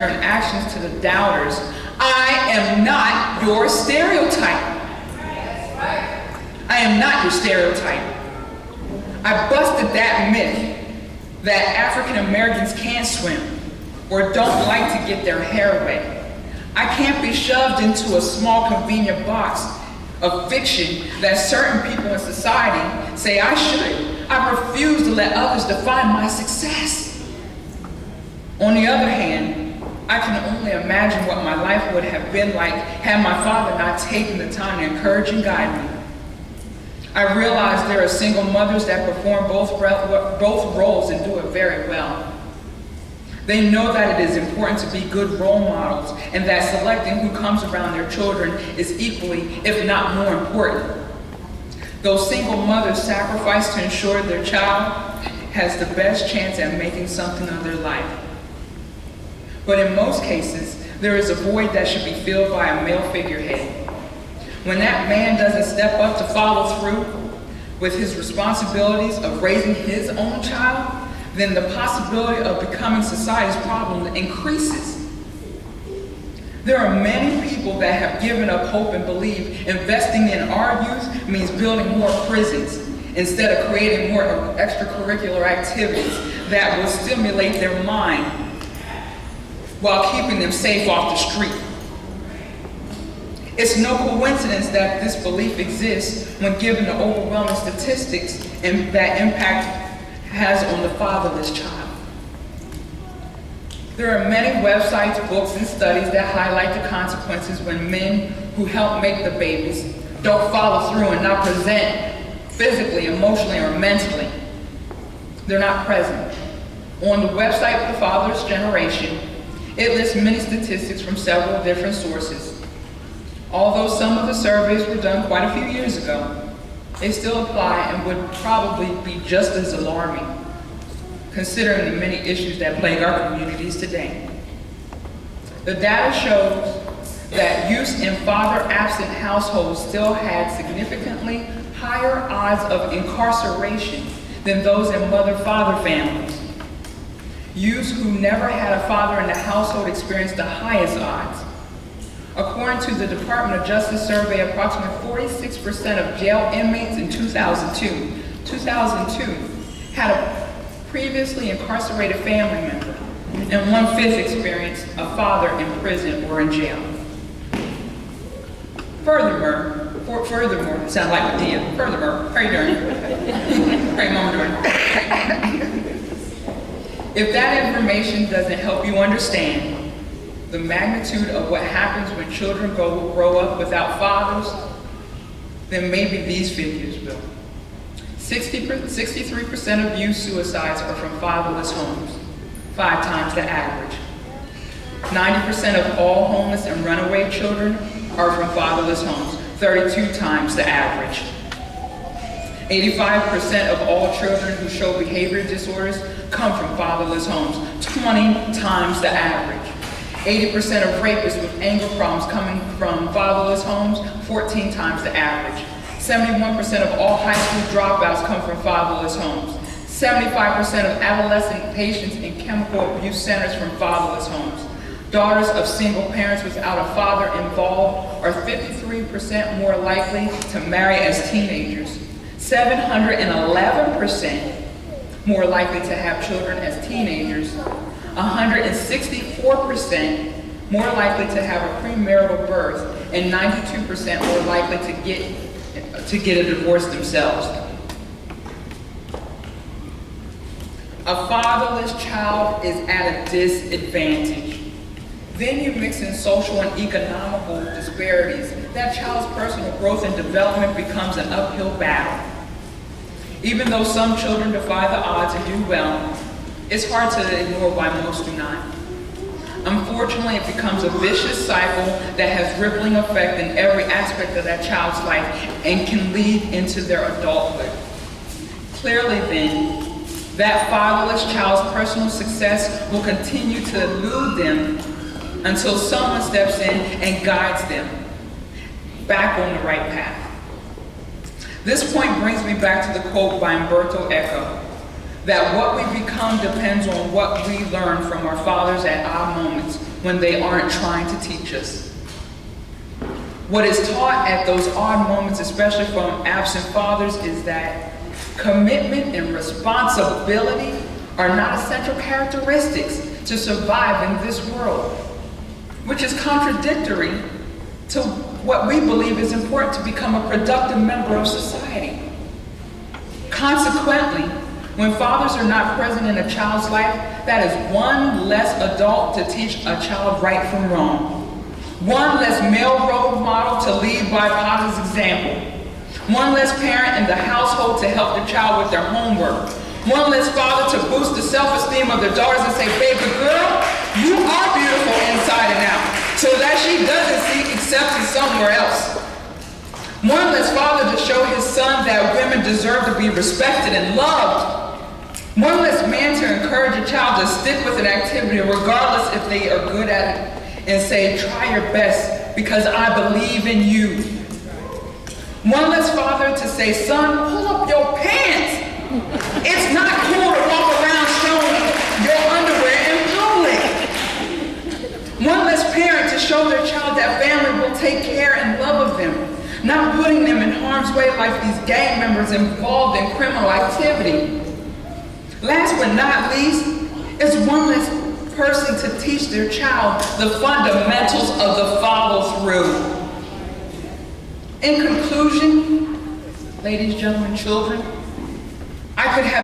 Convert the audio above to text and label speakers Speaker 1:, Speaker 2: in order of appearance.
Speaker 1: and actions to the doubters, I am not your stereotype. I am not your stereotype. I busted that myth that African Americans can't swim or don't like to get their hair wet. I can't be shoved into a small convenient box of fiction that certain people in society say I should. I refuse to let others define my success. On the other hand, I can only imagine what my life would have been like had my father not taken the time to encourage and guide me. I realize there are single mothers that perform both roles and do it very well. They know that it is important to be good role models and that selecting who comes around their children is equally, if not more important. Those single mothers sacrifice to ensure their child has the best chance at making something of their life. But in most cases, there is a void that should be filled by a male figurehead. When that man doesn't step up to follow through with his responsibilities of raising his own child, then the possibility of becoming society's problem increases. There are many people that have given up hope and believe investing in our youth means building more prisons instead of creating more extracurricular activities that will stimulate their mind while keeping them safe off the street. It's no coincidence that this belief exists when given the overwhelming statistics and that impact has on the fatherless child. There are many websites, books, and studies that highlight the consequences when men who help make the babies don't follow through and not present physically, emotionally, or mentally. They're not present. On the website The Fatherless Generation, it lists many statistics from several different sources. Although some of the surveys were done quite a few years ago, they still apply and would probably be just as alarming, considering the many issues that plague our communities today. The data shows that youth in father-absent households still had significantly higher odds of incarceration than those in mother-father families. Youths who never had a father in the household experienced the highest odds. According to the Department of Justice survey, approximately 46% of jail inmates in 2002 had a previously incarcerated family member, and 1/5 experienced a father in prison or in jail. Furthermore, sound like Medea. Furthermore, pray during, pray mama during. If that information doesn't help you understand the magnitude of what happens when children grow up without fathers, then maybe these figures will. 63% of youth suicides are from fatherless homes, 5 times the average. 90% of all homeless and runaway children are from fatherless homes, 32 times the average. 85% of all children who show behavior disorders come from fatherless homes, 20 times the average. 80% of rapists with anger problems coming from fatherless homes, 14 times the average. 71% of all high school dropouts come from fatherless homes. 75% of adolescent patients in chemical abuse centers from fatherless homes. Daughters of single parents without a father involved are 53% more likely to marry as teenagers. 711% more likely to have children as teenagers. 164% more likely to have a premarital birth, and 92% more likely to get a divorce themselves. A fatherless child is at a disadvantage. Then you mix in social and economical disparities. That child's personal growth and development becomes an uphill battle. Even though some children defy the odds and do well, it's hard to ignore why most do not. Unfortunately, it becomes a vicious cycle that has rippling effect in every aspect of that child's life and can lead into their adulthood. Clearly then, that fatherless child's personal success will continue to elude them until someone steps in and guides them back on the right path. This point brings me back to the quote by Umberto Eco, that what we become depends on what we learn from our fathers at odd moments when they aren't trying to teach us. What is taught at those odd moments, especially from absent fathers, is that commitment and responsibility are not essential characteristics to survive in this world, which is contradictory to what we believe is important to become a productive member of society. Consequently, when fathers are not present in a child's life, that is one less adult to teach a child right from wrong, one less male role model to lead by positive example, one less parent in the household to help the child with their homework, one less father to boost the self-esteem of their daughters and say, baby girl, you are beautiful inside and out, so that she doesn't seek acceptance somewhere else. One less father to show his son that women deserve to be respected and loved. One less man to encourage a child to stick with an activity regardless if they are good at it and say, try your best because I believe in you. One less father to say, son, pull up your pants. It's not cool to walk around showing your underwear in public. One less parent to show their child that family will take care and love of them, not putting them in harm's way like these gang members involved in criminal activity. Last but not least, is one less person to teach their child the fundamentals of the follow-through. In conclusion, ladies, gentlemen, children, I could have